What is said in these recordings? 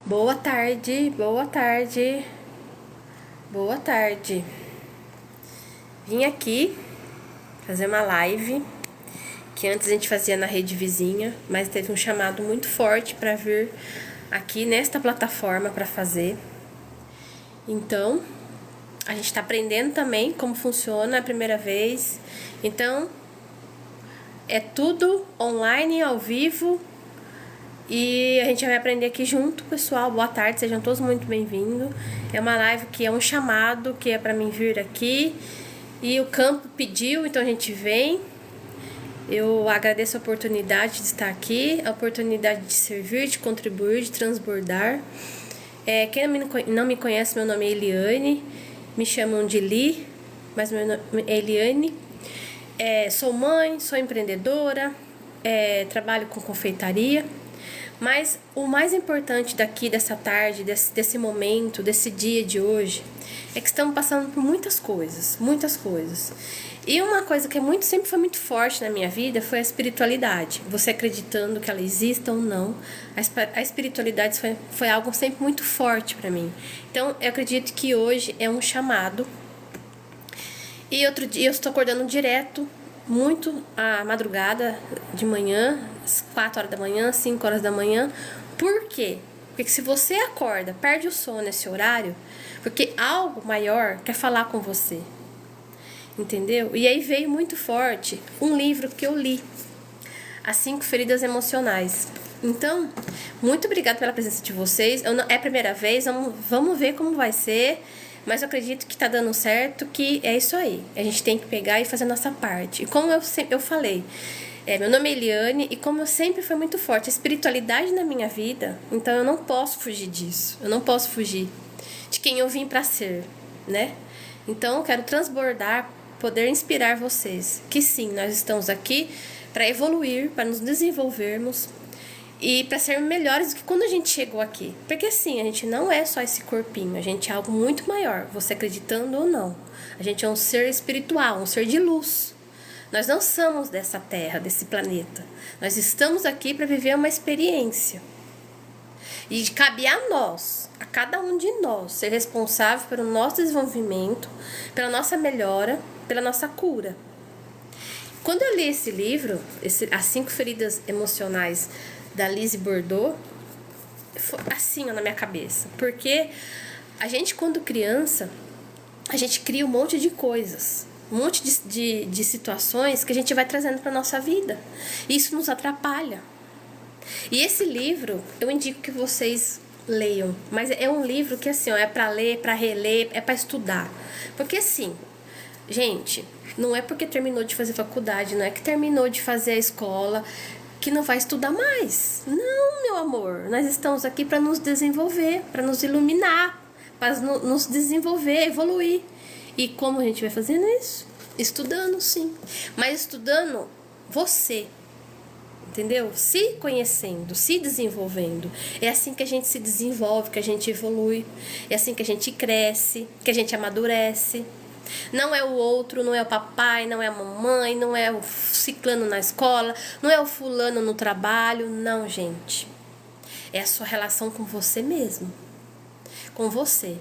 Boa tarde, boa tarde, boa tarde. Vim aqui fazer uma live que antes a gente fazia na rede vizinha, mas teve um chamado muito forte para vir aqui nesta plataforma para fazer. Então, a gente está aprendendo também como funciona a primeira vez. Então, é tudo online, ao vivo. E a gente vai aprender aqui junto, pessoal. Boa tarde, sejam todos muito bem-vindos. É uma live que é um chamado, que é para mim vir aqui. E o campo pediu, então a gente vem. Eu agradeço a oportunidade de estar aqui, a oportunidade de servir, de contribuir, de transbordar. Quem não me conhece, meu nome é Eliane. Me chamam de Li, mas meu nome é Eliane. Sou mãe, sou empreendedora, trabalho com confeitaria. Mas o mais importante daqui, dessa tarde, desse momento, desse dia de hoje, é que estamos passando por muitas coisas, muitas coisas. E uma coisa que sempre foi muito forte na minha vida foi a espiritualidade. Você acreditando que ela exista ou não, a espiritualidade foi algo sempre muito forte para mim. Então, eu acredito que hoje é um chamado. E outro dia eu estou acordando direto, muito à madrugada, de manhã, às 4 horas da manhã, 5 horas da manhã. Por quê? Porque se você acorda, perde o sono nesse horário, porque algo maior quer falar com você. Entendeu? E aí veio muito forte um livro que eu li, As 5 Feridas Emocionais. Então, muito obrigada pela presença de vocês. É a primeira vez, vamos ver como vai ser. Mas eu acredito que tá dando certo, que é isso aí. A gente tem que pegar e fazer a nossa parte. E como eu falei, meu nome é Eliane, e como eu sempre fui muito forte, a espiritualidade na minha vida, então eu não posso fugir disso. Eu não posso fugir de quem eu vim para ser, né? Então eu quero transbordar, poder inspirar vocês. Que sim, nós estamos aqui para evoluir, para nos desenvolvermos e para ser melhores do que quando a gente chegou aqui. Porque assim, a gente não é só esse corpinho, a gente é algo muito maior, você acreditando ou não. A gente é um ser espiritual, um ser de luz. Nós não somos dessa terra, desse planeta. Nós estamos aqui para viver uma experiência. E cabe a nós, a cada um de nós, ser responsável pelo nosso desenvolvimento, pela nossa melhora, pela nossa cura. Quando eu li esse livro, As 5 Feridas Emocionais, da Lise Bourbeau, foi assim na minha cabeça. Porque a gente, quando criança, a gente cria um monte de coisas, um monte de situações que a gente vai trazendo para nossa vida. E isso nos atrapalha. E esse livro, eu indico que vocês leiam. Mas é um livro que assim, é para ler, para reler, é para estudar. Porque assim, gente, não é porque terminou de fazer faculdade, não é que terminou de fazer a escola que não vai estudar mais. Não, meu amor. Nós estamos aqui para nos desenvolver, para nos iluminar, para nos desenvolver, evoluir. E como a gente vai fazendo isso? Estudando, sim. Mas estudando você. Entendeu? Se conhecendo, se desenvolvendo. É assim que a gente se desenvolve, que a gente evolui. É assim que a gente cresce, que a gente amadurece. Não é o outro, não é o papai, não é a mamãe, não é o ciclano na escola, não é o fulano no trabalho. Não, gente. É a sua relação com você mesmo. Com você.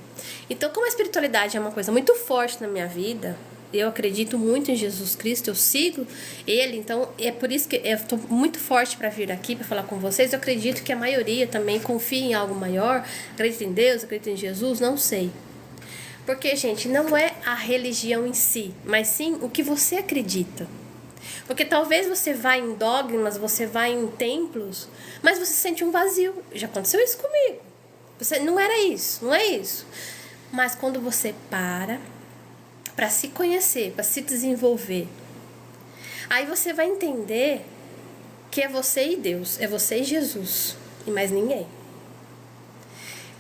Então, como a espiritualidade é uma coisa muito forte na minha vida, eu acredito muito em Jesus Cristo, eu sigo Ele, então é por isso que eu estou muito forte para vir aqui, para falar com vocês. Eu acredito que a maioria também confia em algo maior, acredita em Deus, acredita em Jesus, não sei. Porque, gente, não é a religião em si, mas sim o que você acredita. Porque talvez você vá em dogmas, você vá em templos, mas você sente um vazio. Já aconteceu isso comigo. Não era isso, não é isso. Mas quando você para se conhecer, para se desenvolver, aí você vai entender que é você e Deus, é você e Jesus, e mais ninguém.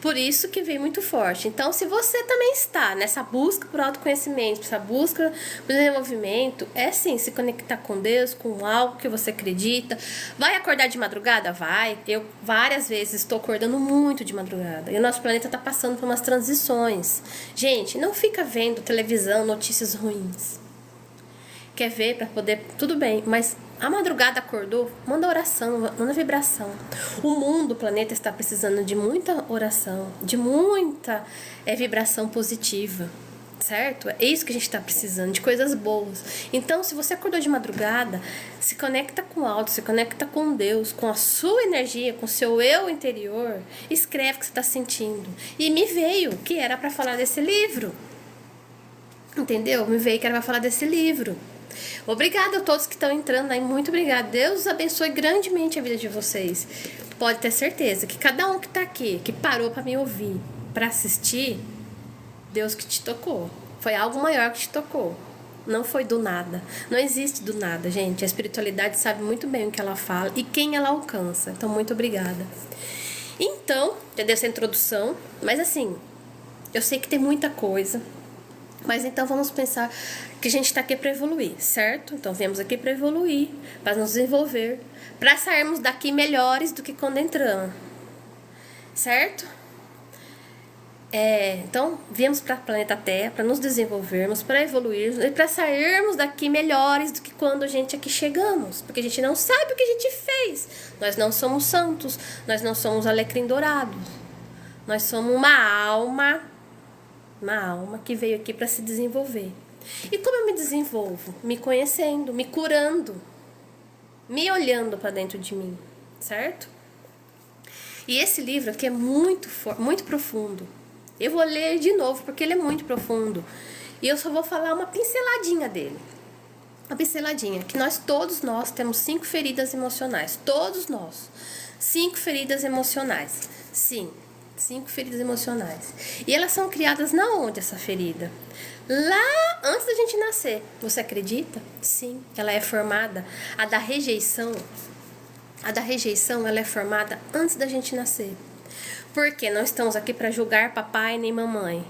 Por isso que vem muito forte. Então, se você também está nessa busca por autoconhecimento, essa busca por desenvolvimento, é sim se conectar com Deus, com algo que você acredita. Vai acordar de madrugada? Vai. Eu várias vezes estou acordando muito de madrugada. E o nosso planeta está passando por umas transições. Gente, não fica vendo televisão, notícias ruins. Quer ver para poder... Tudo bem, mas A madrugada acordou, manda oração, manda vibração. O mundo, o planeta está precisando de muita oração, de muita vibração positiva, certo? É isso que a gente está precisando, de coisas boas. Então, se você acordou de madrugada, se conecta com o alto, se conecta com Deus, com a sua energia, com o seu eu interior, escreve o que você está sentindo. E me veio que era para falar desse livro. Entendeu? Me veio que era para falar desse livro. Obrigada a todos que estão entrando aí, muito obrigada. Deus abençoe grandemente a vida de vocês. Pode ter certeza que cada um que está aqui, que parou para me ouvir, para assistir, Deus que te tocou. Foi algo maior que te tocou. Não foi do nada. Não existe do nada, gente. A espiritualidade sabe muito bem o que ela fala e quem ela alcança. Então, muito obrigada. Então, já deu essa introdução, mas assim, eu sei que tem muita coisa. Mas então vamos pensar que a gente está aqui para evoluir, certo? Então viemos aqui para evoluir, para nos desenvolver, para sairmos daqui melhores do que quando entramos, certo? Então viemos para o planeta Terra para nos desenvolvermos, para evoluirmos e para sairmos daqui melhores do que quando a gente aqui chegamos, porque a gente não sabe o que a gente fez. Nós não somos santos, nós não somos alecrim dourados, nós somos uma alma que veio aqui para se desenvolver. E como eu me desenvolvo? Me conhecendo, me curando, me olhando para dentro de mim, certo? E esse livro aqui é muito profundo. Eu vou ler de novo porque ele é muito profundo. E eu só vou falar uma pinceladinha dele. Uma pinceladinha, que todos nós temos 5 feridas emocionais. Todos nós. 5 feridas emocionais. Sim. 5 feridas emocionais. E elas são criadas na onde essa ferida? Lá antes da gente nascer. Você acredita? Sim, ela é formada. A da rejeição, ela é formada antes da gente nascer. Porque não estamos aqui para julgar papai nem mamãe.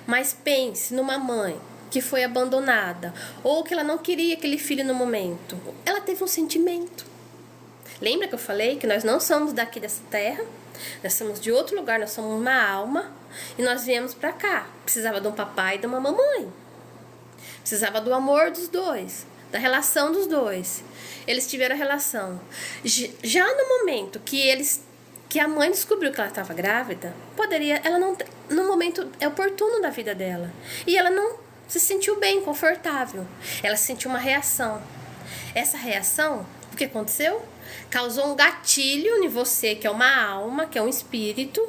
Mas pense numa mãe que foi abandonada ou que ela não queria aquele filho no momento. Ela teve um sentimento. Lembra que eu falei que nós não somos daqui dessa terra? Nós somos de outro lugar, nós somos uma alma e nós viemos pra cá. Precisava de um papai e de uma mamãe. Precisava do amor dos dois, da relação dos dois. Eles tiveram a relação. Já no momento que a mãe descobriu que ela estava grávida, ela não, no momento oportuno da vida dela. E ela não se sentiu bem, confortável. Ela sentiu uma reação. Essa reação, o que aconteceu? Causou um gatilho em você, que é uma alma, que é um espírito,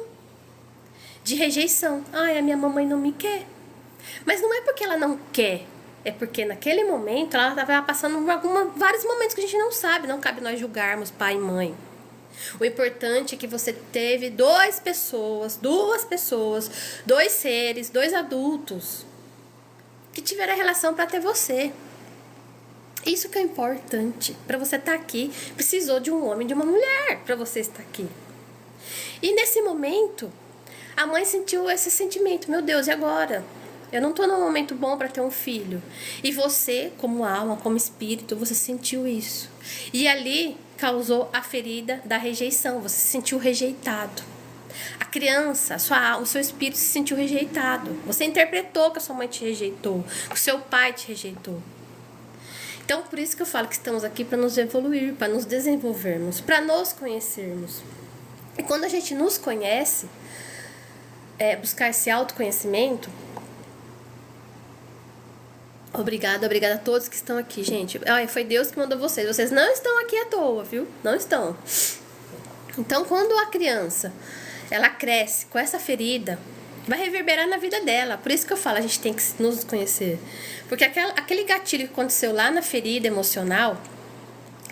de rejeição. Ai, a minha mamãe não me quer. Mas não é porque ela não quer, é porque naquele momento ela estava passando por vários momentos que a gente não sabe, não cabe nós julgarmos pai e mãe. O importante é que você teve 2 pessoas, 2 seres, 2 adultos que tiveram a relação para ter você. Isso que é importante. Para você estar aqui, precisou de um homem e de uma mulher para você estar aqui. E nesse momento, a mãe sentiu esse sentimento. Meu Deus, e agora? Eu não estou num momento bom para ter um filho. E você, como alma, como espírito, você sentiu isso. E ali causou a ferida da rejeição. Você se sentiu rejeitado. A criança, o seu espírito se sentiu rejeitado. Você interpretou que a sua mãe te rejeitou, que o seu pai te rejeitou. Então, por isso que eu falo que estamos aqui para nos evoluir, para nos desenvolvermos, para nos conhecermos. E quando a gente nos conhece, buscar esse autoconhecimento. Obrigada a todos que estão aqui, gente. Foi Deus que mandou vocês. Vocês não estão aqui à toa, viu? Não estão. Então, quando a criança, ela cresce com essa ferida, vai reverberar na vida dela. Por isso que eu falo, a gente tem que nos conhecer. Porque aquele gatilho que aconteceu lá na ferida emocional,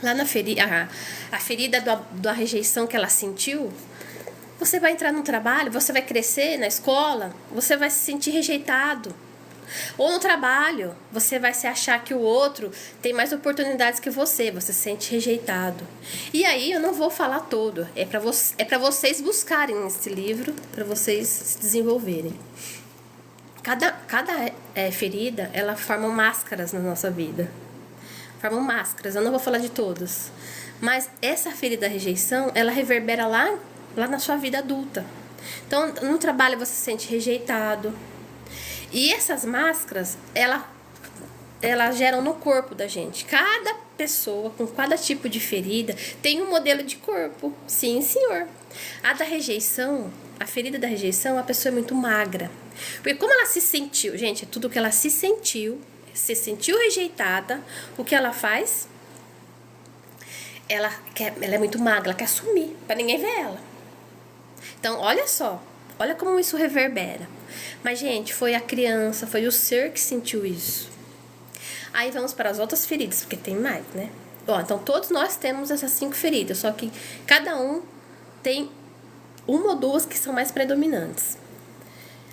lá na ferida, a ferida da rejeição que ela sentiu, você vai entrar no trabalho, você vai crescer na escola, você vai se sentir rejeitado. Ou no trabalho, você vai se achar que o outro tem mais oportunidades que você se sente rejeitado. E aí eu não vou falar todo, é para vocês buscarem esse livro, para vocês se desenvolverem. Cada ferida, ela forma máscaras na nossa vida. Formam máscaras, eu não vou falar de todas. Mas essa ferida da rejeição, ela reverbera lá na sua vida adulta. Então, no trabalho você se sente rejeitado. E essas máscaras, elas geram no corpo da gente. Cada pessoa com cada tipo de ferida tem um modelo de corpo. Sim, senhor. A da rejeição, a ferida da rejeição, a pessoa é muito magra. Porque como ela se sentiu, gente, é tudo que ela se sentiu rejeitada, o que ela faz? Ela é muito magra, ela quer sumir, pra ninguém ver ela. Então, olha só, olha como isso reverbera. Mas, gente, foi a criança, foi o ser que sentiu isso. Aí vamos para as outras feridas, porque tem mais, né? Bom, então todos nós temos essas 5 feridas, só que cada um tem uma ou duas que são mais predominantes.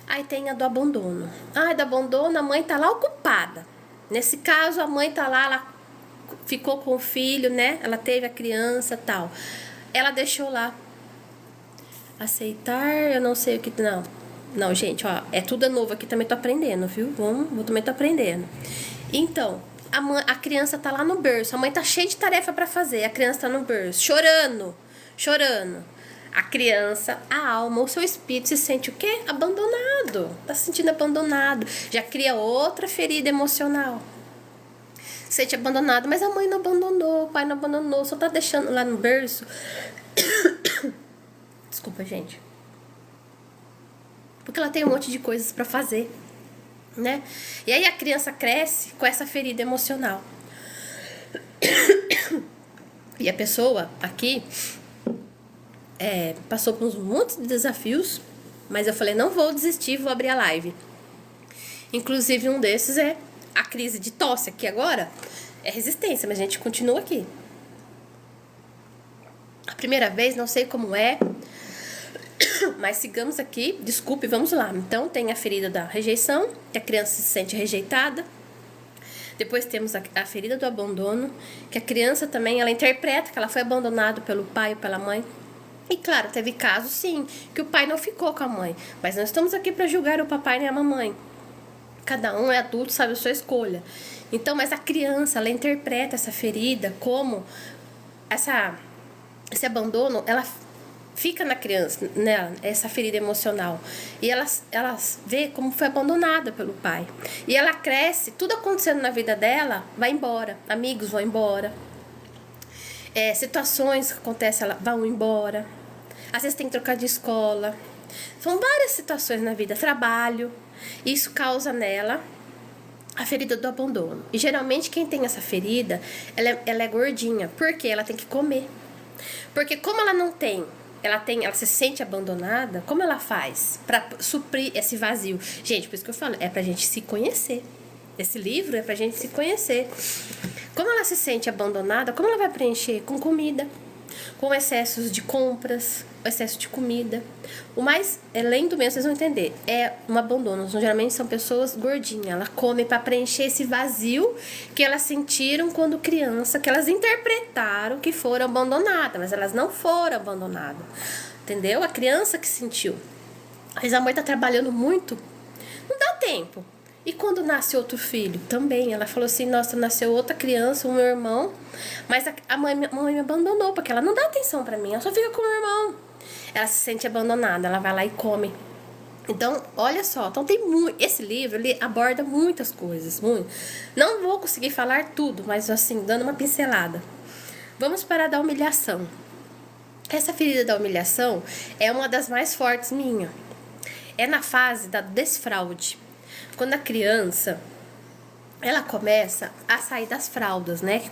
Aí tem a do abandono. Do abandono, a mãe tá lá ocupada. Nesse caso, a mãe tá lá, ela ficou com o filho, né? Ela teve a criança, tal. Ela deixou lá. Aceitar, eu não sei o que... Não, gente, ó, é tudo novo aqui, também tô aprendendo, viu? Eu também tô aprendendo. Então, a criança tá lá no berço, a mãe tá cheia de tarefa pra fazer, a criança tá no berço, chorando. A criança, a alma, o seu espírito se sente o quê? Abandonado. Tá se sentindo abandonado. Já cria outra ferida emocional. Se sente abandonado, mas a mãe não abandonou, o pai não abandonou, só tá deixando lá no berço. Desculpa, gente. Porque ela tem um monte de coisas pra fazer, né? E aí a criança cresce com essa ferida emocional. E a pessoa aqui passou por uns montes de desafios, mas eu falei, não vou desistir, vou abrir a live. Inclusive um desses é a crise de tosse aqui agora. É resistência, mas a gente continua aqui. A primeira vez, não sei como é, mas sigamos aqui, desculpe, vamos lá. Então tem a ferida da rejeição, que a criança se sente rejeitada. Depois temos a ferida do abandono, que a criança também, ela interpreta que ela foi abandonada pelo pai ou pela mãe. E claro, teve casos sim, que o pai não ficou com a mãe, mas não estamos aqui para julgar o papai nem a mamãe. Cada um é adulto, sabe a sua escolha. Então, mas a criança, ela interpreta essa ferida como esse abandono, ela fica na criança, né, essa ferida emocional. E ela vê como foi abandonada pelo pai. E ela cresce, tudo acontecendo na vida dela, vai embora. Amigos vão embora. Situações que acontecem, ela vão embora. Às vezes tem que trocar de escola. São várias situações na vida. Trabalho. Isso causa nela a ferida do abandono. E geralmente quem tem essa ferida, ela é gordinha. Porque ela tem que comer. Porque como ela não tem, ela se sente abandonada, como ela faz pra suprir esse vazio? Gente, por isso que eu falo, é pra gente se conhecer. Esse livro é pra gente se conhecer. Como ela se sente abandonada, como ela vai preencher? Com comida, com excessos de compras, excesso de comida. O mais lento mesmo, vocês vão entender, é um abandono. Geralmente são pessoas gordinhas. Ela come para preencher esse vazio que elas sentiram quando criança, que elas interpretaram que foram abandonadas, mas elas não foram abandonadas. Entendeu? A criança que sentiu. Às vezes a mãe tá trabalhando muito, não dá tempo. E quando nasce outro filho? Também. Ela falou assim, nossa, nasceu outra criança, o meu irmão. Mas a mãe me abandonou, porque ela não dá atenção pra mim. Ela só fica com o meu irmão. Ela se sente abandonada, ela vai lá e come. Então, olha só. Então tem muito... Esse livro, ele aborda muitas coisas. Muito. Não vou conseguir falar tudo, mas assim, dando uma pincelada. Vamos para a da humilhação. Essa ferida da humilhação é uma das mais fortes minha. É na fase da desfraude. Quando a criança, ela começa a sair das fraldas, né? Que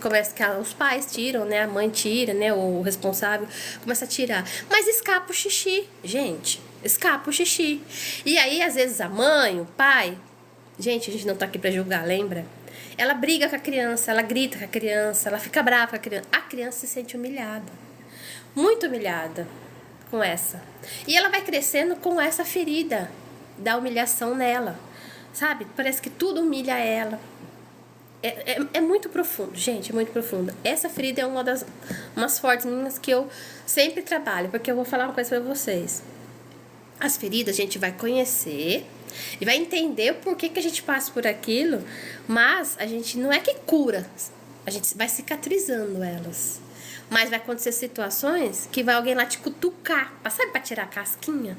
os pais tiram, né? A mãe tira, né? O responsável começa a tirar. Mas escapa o xixi, gente. Escapa o xixi. E aí, às vezes, a mãe, o pai... Gente, a gente não tá aqui pra julgar, lembra? Ela briga com a criança, ela grita com a criança, ela fica brava com a criança. A criança se sente humilhada. Muito humilhada com essa. E ela vai crescendo com essa ferida da humilhação nela. Sabe? Parece que tudo humilha ela. É muito profundo, gente, é muito profundo. Essa ferida é umas fortes minhas que eu sempre trabalho, porque eu vou falar uma coisa pra vocês. As feridas a gente vai conhecer e vai entender o porquê que a gente passa por aquilo, mas a gente não é que cura, a gente vai cicatrizando elas. Mas vai acontecer situações que vai alguém lá te cutucar, sabe, pra tirar a casquinha?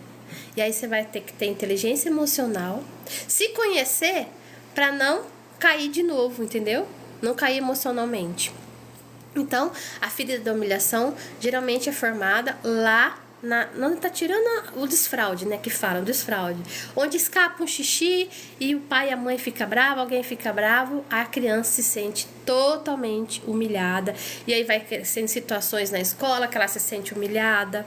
E aí você vai ter que ter inteligência emocional, se conhecer pra não cair de novo, entendeu? Não cair emocionalmente. Então, a ferida da humilhação geralmente é formada lá não tá tirando o desfraude, né, que fala, o desfraude, onde escapa um xixi e o pai e a mãe ficam bravos, alguém fica bravo, a criança se sente totalmente humilhada, e aí vai sendo situações na escola que ela se sente humilhada.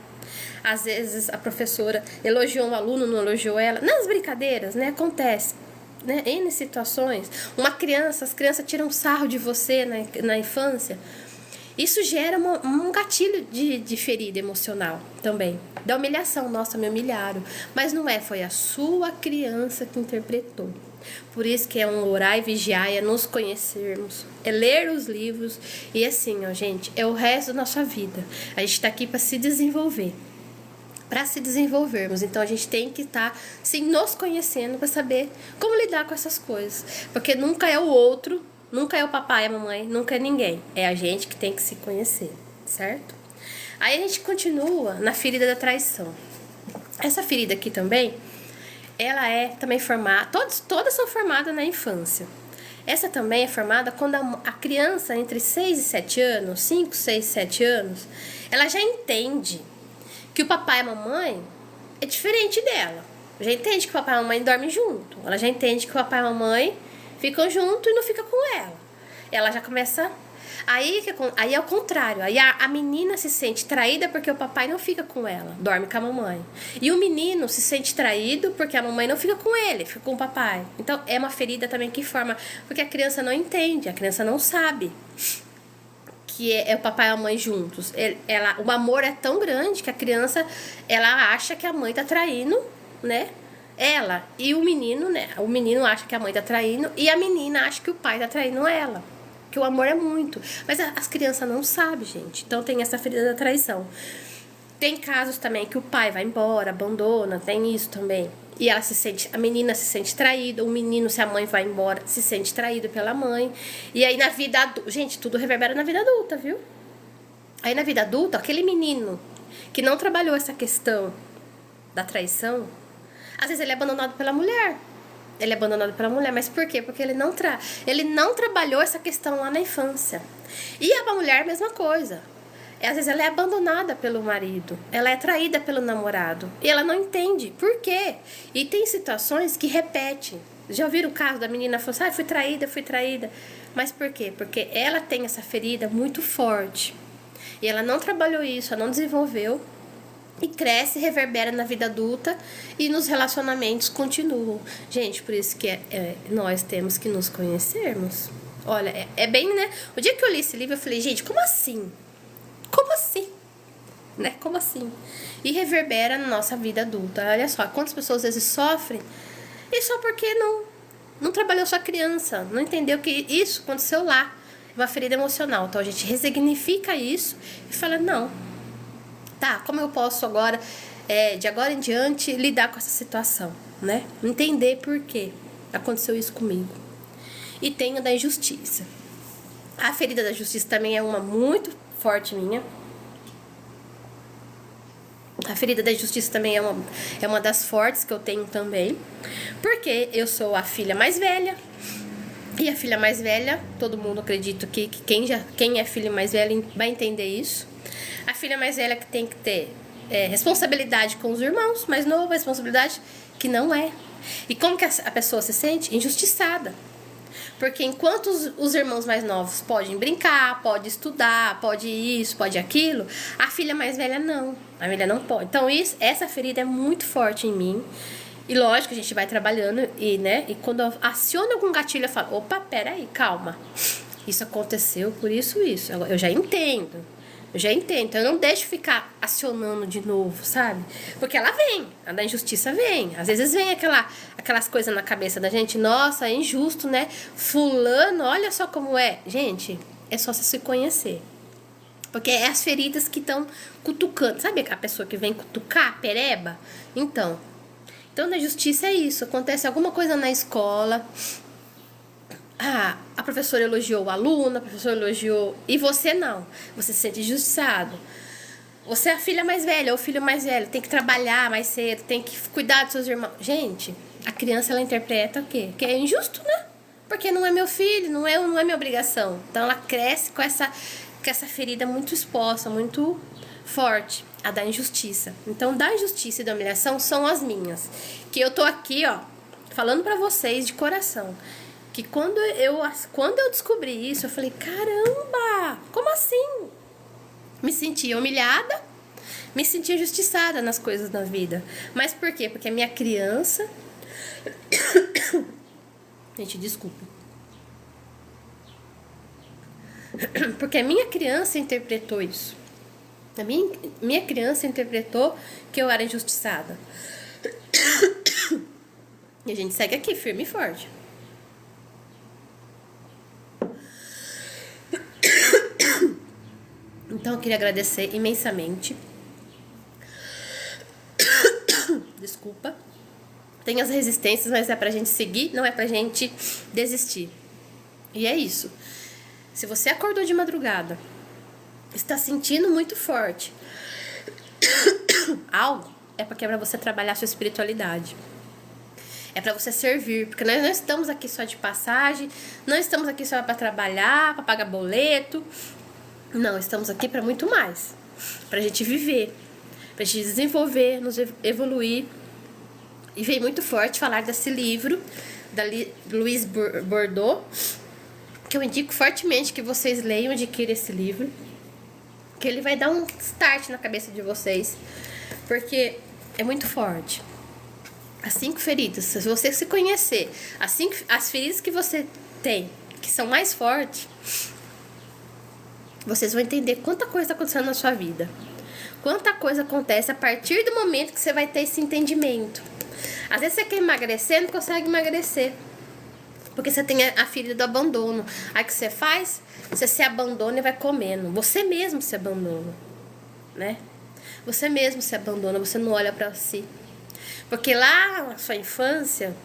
Às vezes a professora elogiou um aluno, não elogiou ela, nas brincadeiras, né, acontece, né, N situações. As crianças tiram sarro de você na infância. Isso gera um gatilho de ferida emocional também. Da humilhação, nossa, me humilharam. Mas não é, foi a sua criança que interpretou. Por isso que é um orar e vigiar, é nos conhecermos, é ler os livros. E assim, ó, gente, é o resto da nossa vida. A gente tá aqui para se desenvolver. Para se desenvolvermos, então a gente tem que estar sim nos conhecendo para saber como lidar com essas coisas, porque nunca é o outro, nunca é o papai e a mamãe, nunca é ninguém, é a gente que tem que se conhecer, certo? Aí a gente continua na ferida da traição. Essa ferida aqui também, ela é também formada, todas são formadas na infância. Essa também é formada quando a criança entre 6 e 7 anos, 5, 6, 7 anos, ela já entende que o papai e a mamãe é diferente dela. Já entende que o papai e a mamãe dormem junto. Ela já entende que o papai e a mamãe ficam junto e não fica com ela. Ela já começa... Aí é o contrário. Aí a menina se sente traída porque o papai não fica com ela, dorme com a mamãe. E o menino se sente traído porque a mamãe não fica com ele, fica com o papai. Então é uma ferida também que forma... Porque a criança não entende, a criança não sabe que é o papai e a mãe juntos. O amor é tão grande que a criança, ela acha que a mãe tá traindo, né? Ela e o menino, né? O menino acha que a mãe tá traindo e a menina acha que o pai tá traindo ela. Que o amor é muito. Mas as crianças não sabem, gente. Então tem essa ferida da traição. Tem casos também que o pai vai embora, abandona, tem isso também. E a menina se sente traída, o menino, se a mãe vai embora, se sente traído pela mãe. E aí na vida adulta, gente, tudo reverbera na vida adulta, viu? Aí na vida adulta, aquele menino que não trabalhou essa questão da traição, às vezes ele é abandonado pela mulher. Ele é abandonado pela mulher, mas por quê? Porque ele não trabalhou essa questão lá na infância. E a mulher, a mesma coisa. Às vezes ela é abandonada pelo marido, ela é traída pelo namorado e ela não entende por quê. E tem situações que repetem. Já ouviram o caso da menina falando assim, fui traída. Mas por quê? Porque ela tem essa ferida muito forte e ela não trabalhou isso, ela não desenvolveu e cresce, reverbera na vida adulta e nos relacionamentos continuam. Gente, por isso que nós temos que nos conhecermos. Olha, é bem, né? O dia que eu li esse livro eu falei, gente, como assim? Como assim? Né? Como assim? E reverbera na nossa vida adulta. Olha só, quantas pessoas às vezes sofrem e só porque não trabalhou sua criança, não entendeu que isso aconteceu lá. É uma ferida emocional. Então a gente resignifica isso e fala, não, tá, como eu posso agora, de agora em diante, lidar com essa situação, né? Entender por que aconteceu isso comigo. E tem a da injustiça. A ferida da justiça também é uma muito forte minha. A ferida da justiça também é uma das fortes que eu tenho também. Porque eu sou a filha mais velha. E a filha mais velha, todo mundo acredita que quem é filha mais velha vai entender isso. A filha mais velha que tem que ter responsabilidade com os irmãos, mais nova, responsabilidade que não é. E como que a pessoa se sente? Injustiçada. Porque enquanto os irmãos mais novos podem brincar, pode estudar, pode isso, pode aquilo, a filha mais velha não. A filha não pode. Então essa ferida é muito forte em mim. E lógico, a gente vai trabalhando e quando eu aciono algum gatilho, eu falo, opa, peraí, calma. Isso aconteceu por isso. Eu já entendo. Então eu não deixo ficar acionando de novo, sabe? Porque ela vem, a da injustiça vem. Às vezes vem aquelas coisas na cabeça da gente, nossa, é injusto, né? Fulano, olha só como é. Gente, é só você se conhecer. Porque é as feridas que estão cutucando. Sabe a pessoa que vem cutucar, pereba? Então, na justiça é isso. Acontece alguma coisa na escola, a professora elogiou o aluno, a professora elogiou... E você não. Você se sente injustiçado. Você é a filha mais velha ou o filho mais velho. Tem que trabalhar mais cedo, tem que cuidar dos seus irmãos. Gente, a criança, ela interpreta o quê? Que é injusto, né? Porque não é meu filho, não é minha obrigação. Então ela cresce com essa ferida muito exposta, muito forte, a da injustiça. Então, da injustiça e da humilhação são as minhas. Que eu tô aqui, ó, falando pra vocês de coração. Que quando eu descobri isso, eu falei, caramba, como assim? Me sentia humilhada, me sentia injustiçada nas coisas da vida. Mas por quê? Porque a minha criança... Gente, desculpa. Porque a minha criança interpretou isso. A minha criança interpretou que eu era injustiçada. E a gente segue aqui, firme e forte. Então eu queria agradecer imensamente. Desculpa. Tem as resistências, mas é pra gente seguir, não é pra gente desistir. E é isso. Se você acordou de madrugada, está sentindo muito forte algo, é porque é pra você trabalhar a sua espiritualidade. É pra você servir, porque nós não estamos aqui só de passagem, não estamos aqui só pra trabalhar, pra pagar boleto. Não, estamos aqui pra muito mais. Pra gente viver, pra gente desenvolver, nos evoluir. E veio muito forte falar desse livro da Louise Bourdieu, que eu indico fortemente que vocês leiam e adquiram esse livro, que ele vai dar um start na cabeça de vocês, porque é muito forte. As 5 feridas, se você se conhecer, as feridas que você tem, que são mais fortes, vocês vão entender quanta coisa está acontecendo na sua vida. Quanta coisa acontece a partir do momento que você vai ter esse entendimento. Às vezes você quer emagrecer, não consegue emagrecer, porque você tem a ferida do abandono. Aí o que você faz? Você se abandona e vai comendo. Você mesmo se abandona, né? Você mesmo se abandona, você não olha pra si. Porque lá na sua infância,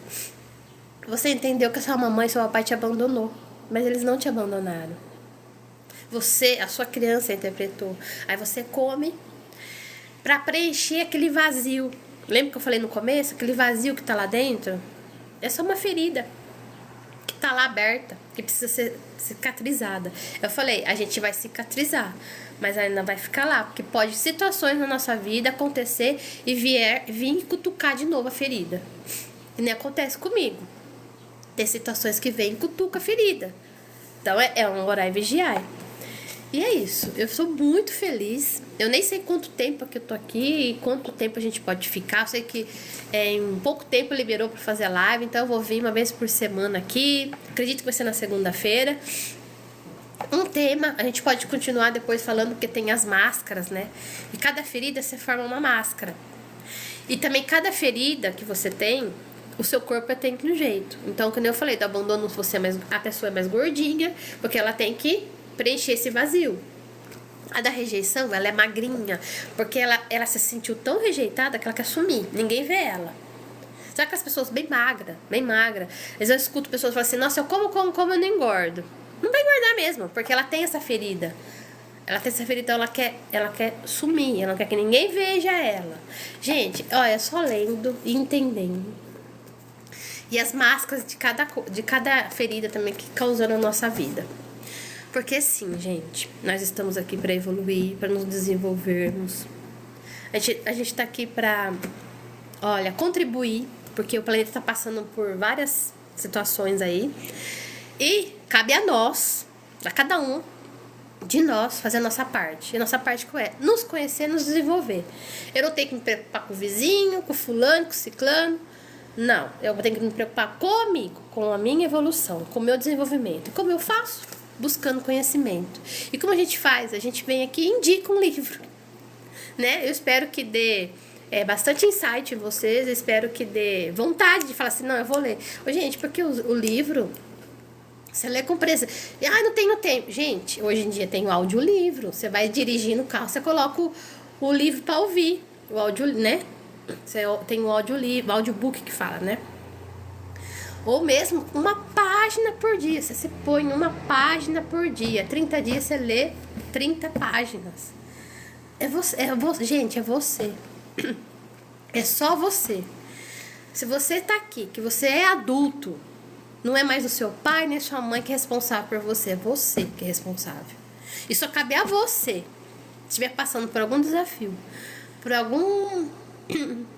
você entendeu que a sua mamãe e seu papai te abandonou, mas eles não te abandonaram. A sua criança interpretou. Aí você come pra preencher aquele vazio. Lembra que eu falei no começo? Aquele vazio que tá lá dentro? É só uma ferida que tá lá aberta, que precisa ser cicatrizada. Eu falei, a gente vai cicatrizar, mas ainda vai ficar lá, porque pode situações na nossa vida acontecer e vir cutucar de novo a ferida. E nem acontece comigo. Tem situações que vem e cutuca a ferida. Então é um orar e vigiar. E é isso, eu sou muito feliz. Eu nem sei quanto tempo que eu tô aqui e quanto tempo a gente pode ficar. Eu sei que em pouco tempo liberou para fazer live, então eu vou vir uma vez por semana aqui. Acredito que vai ser na segunda-feira. Um tema, a gente pode continuar depois falando, porque tem as máscaras, né? E cada ferida você forma uma máscara. E também cada ferida que você tem, o seu corpo tem de um jeito. Então, quando eu falei do abandono, a pessoa é mais gordinha, porque ela tem que preencher esse vazio. A da rejeição, ela é magrinha, porque ela se sentiu tão rejeitada que ela quer sumir, ninguém vê ela. Sabe que as pessoas bem magra. Às vezes eu escuto pessoas falando assim, nossa, eu como, eu não engordo. Não vai engordar mesmo, porque ela tem essa ferida. Então ela quer sumir, ela não quer que ninguém veja ela. Gente, olha, só lendo e entendendo. E as máscaras de cada ferida também que causou na nossa vida. Porque sim, gente, nós estamos aqui para evoluir, para nos desenvolvermos. A gente tá aqui para, contribuir, porque o planeta está passando por várias situações aí. E cabe a nós, a cada um de nós, fazer a nossa parte. E a nossa parte qual é? Nos conhecer, nos desenvolver. Eu não tenho que me preocupar com o vizinho, com o fulano, com o ciclano. Não, eu tenho que me preocupar comigo, com a minha evolução, com o meu desenvolvimento. E como eu faço? Buscando conhecimento. E como a gente faz? A gente vem aqui e indica um livro, né? Eu espero que dê bastante insight em vocês, eu espero que dê vontade de falar assim, não, eu vou ler. Gente, porque o livro, você lê com pressa. Não tenho tempo. Gente, hoje em dia tem o audiolivro. Você vai dirigir no carro, você coloca o livro para ouvir. O áudio, né? Você tem o audiolivro, o audiobook que fala, né? Ou mesmo uma página por dia. Você põe uma página por dia. 30 dias você lê 30 páginas. Gente, é você. É só você. Se você tá aqui, que você é adulto, Não é mais o seu pai nem a sua mãe que é responsável por você. É você que é responsável. E só cabe a você. Se estiver passando por algum desafio, por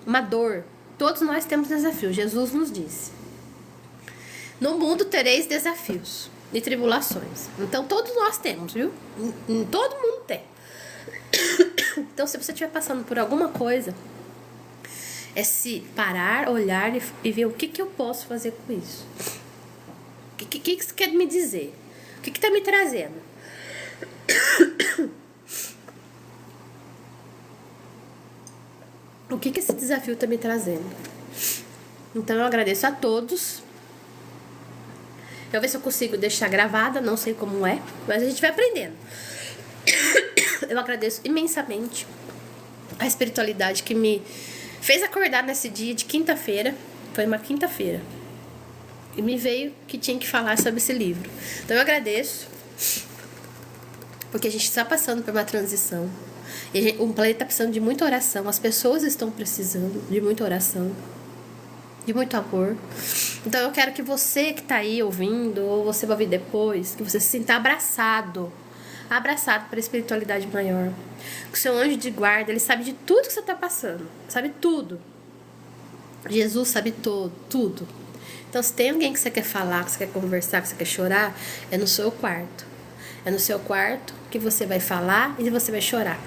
uma dor, todos nós temos desafios. Jesus nos disse: no mundo tereis desafios e tribulações. Então todos nós temos, viu? Todo mundo tem. Então se você estiver passando por alguma coisa, é se parar, olhar e ver o que eu posso fazer com isso. O que você quer me dizer? O que está me trazendo? O que esse desafio está me trazendo? Então eu agradeço a todos. Eu vou ver se eu consigo deixar gravada, não sei como é, mas a gente vai aprendendo. Eu agradeço imensamente a espiritualidade que me fez acordar nesse dia de quinta-feira. Foi uma quinta-feira. E me veio que tinha que falar sobre esse livro. Então eu agradeço, porque a gente está passando por uma transição. E o planeta está precisando de muita oração. As pessoas estão precisando de muita oração, de muito amor. Então eu quero que você que está aí ouvindo, ou você vai ouvir depois, que você se sinta abraçado para a espiritualidade maior. Que o seu anjo de guarda, ele sabe de tudo que você está passando. Sabe tudo. Jesus sabe tudo. Então se tem alguém que você quer falar, que você quer conversar, que você quer chorar, é no seu quarto. É no seu quarto que você vai falar e você vai chorar.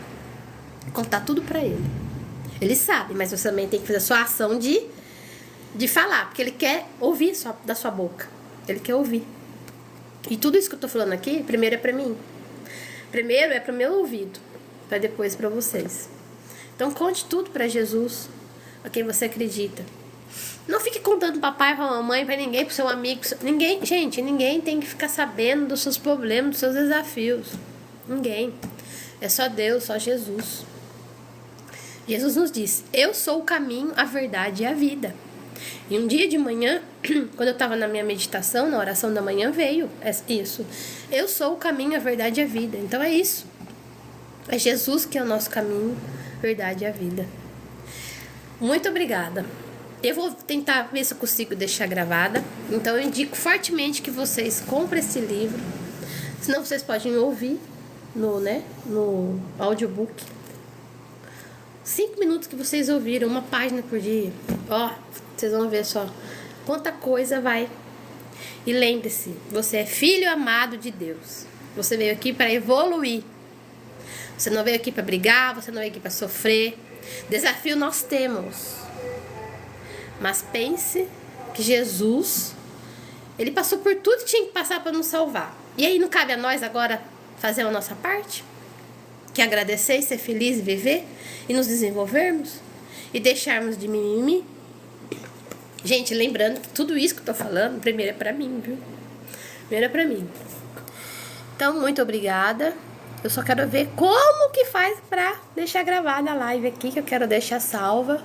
Contar tudo pra ele. Ele sabe, mas você também tem que fazer a sua ação de falar, porque ele quer ouvir da sua boca. Ele quer ouvir. E tudo isso que eu tô falando aqui, primeiro é pra mim. Primeiro é pro meu ouvido, pra depois pra vocês. Então conte tudo pra Jesus, a quem você acredita. Não fique contando pra papai, pra mamãe, pra ninguém, pro seu amigo. Ninguém, gente, ninguém tem que ficar sabendo dos seus problemas, dos seus desafios. Ninguém. É só Deus, só Jesus. Jesus nos diz: eu sou o caminho, a verdade e a vida. E um dia de manhã, quando eu estava na minha meditação, na oração da manhã, veio isso. Eu sou o caminho, a verdade e a vida. Então é isso. É Jesus que é o nosso caminho, verdade e a vida. Muito obrigada. Eu vou tentar ver se eu consigo deixar gravada. Então eu indico fortemente que vocês comprem esse livro. Senão vocês podem ouvir no audiobook. 5 minutos que vocês ouviram, uma página por dia. Ó, vocês vão ver só quanta coisa vai. E lembre-se, você é filho amado de Deus. Você veio aqui para evoluir. Você não veio aqui para brigar, você não veio aqui para sofrer. Desafio nós temos. Mas pense que Jesus, ele passou por tudo que tinha que passar para nos salvar. E aí não cabe a nós agora fazer a nossa parte? Que agradecer e ser feliz e viver e nos desenvolvermos e deixarmos de mimimi. Gente, lembrando que tudo isso que eu tô falando, primeiro é pra mim, viu? Primeiro é pra mim. Então, muito obrigada. Eu só quero ver como que faz pra deixar gravada a live aqui, que eu quero deixar salva.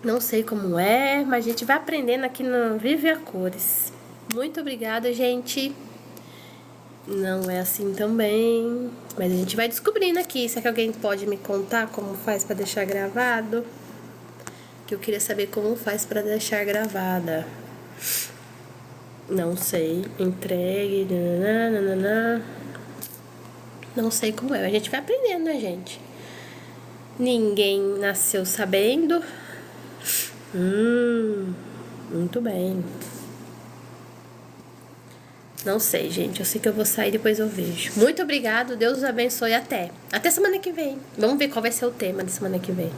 Não sei como é, mas a gente vai aprendendo aqui no Vive a Cores. Muito obrigada, gente. Não é assim também, mas a gente vai descobrindo aqui. Será que alguém pode me contar como faz pra deixar gravado? Que eu queria saber como faz pra deixar gravada. Não sei. Entregue. Nananana. Não sei como é. A gente vai aprendendo, né, gente? Ninguém nasceu sabendo. Muito bem. Não sei, gente. Eu sei que eu vou sair, depois eu vejo. Muito obrigado. Deus os abençoe. Até semana que vem. Vamos ver qual vai ser o tema da semana que vem.